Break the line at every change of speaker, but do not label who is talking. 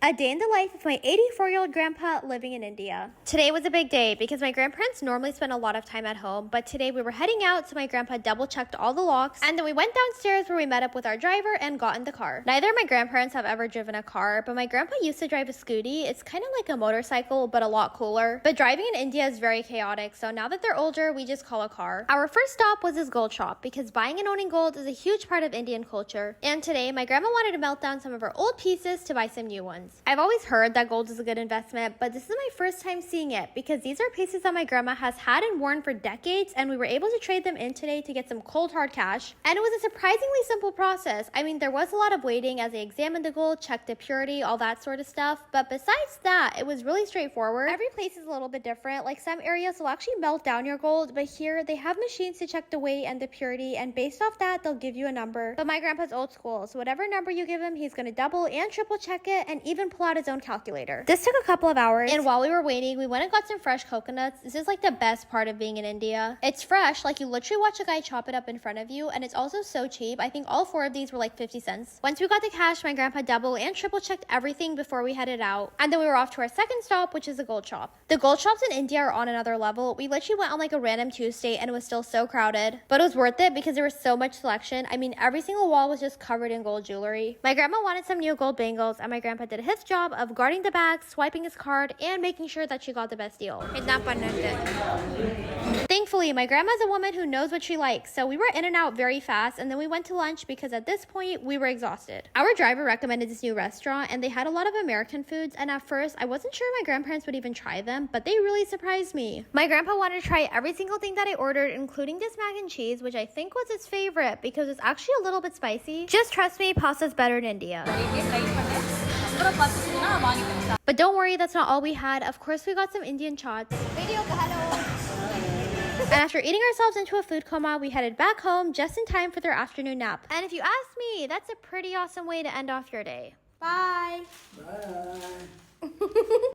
A day in the life of my 84-year-old grandpa living in India. Today was a big day because my grandparents normally spend a lot of time at home, but today we were heading out, so my grandpa double-checked all the locks, and then we went downstairs where we met up with our driver and got in the car. Neither of my grandparents have ever driven a car, but my grandpa used to drive a scooty. It's kind of like a motorcycle, but a lot cooler. But driving in India is very chaotic, so now that they're older, we just call a car. Our first stop was this gold shop because buying and owning gold is a huge part of Indian culture. And today, my grandma wanted to melt down some of her old pieces to buy some new ones. I've always heard that gold is a good investment, but this is my first time seeing it because these are pieces that my grandma has had and worn for decades, and we were able to trade them in today to get some cold hard cash. And it was a surprisingly simple process. I mean, there was a lot of waiting as they examined the gold, checked the purity, all that sort of stuff, but besides that, it was really straightforward. Every place is a little bit different. Like some areas will actually melt down your gold, but here they have machines to check the weight and the purity, and based off that, they'll give you a number. But my grandpa's old school, so whatever number you give him, he's gonna double and triple check it and even pull out his own calculator. This took a couple of hours, and while we were waiting, we went and got some fresh coconuts. This is like the best part of being in India. It's fresh, like you literally watch a guy chop it up in front of you, and it's also so cheap. I think all 4 of these were like 50 cents. Once we got the cash, my grandpa double and triple checked everything before we headed out, and then we were off to our second stop, which is the gold shop. The gold shops in India are on another level. We literally went on like a random Tuesday, and it was still so crowded, but it was worth it because there was so much selection. I mean, every single wall was just covered in gold jewelry. My grandma wanted some new gold bangles, and my grandpa did his job of guarding the bag, swiping his card, and making sure that she got the best deal. Thankfully, my grandma's a woman who knows what she likes, so we were in and out very fast, and then we went to lunch because at this point, we were exhausted. Our driver recommended this new restaurant, and they had a lot of American foods, and at first, I wasn't sure my grandparents would even try them, but they really surprised me. My grandpa wanted to try every single thing that I ordered, including this mac and cheese, which I think was his favorite because it's actually a little bit spicy. Just trust me, pasta's better in India. But don't worry, that's not all we had. Of course, we got some Indian chaats. And after eating ourselves into a food coma, we headed back home just in time for their afternoon nap. And if you ask me, that's a pretty awesome way to end off your day. Bye.
Bye.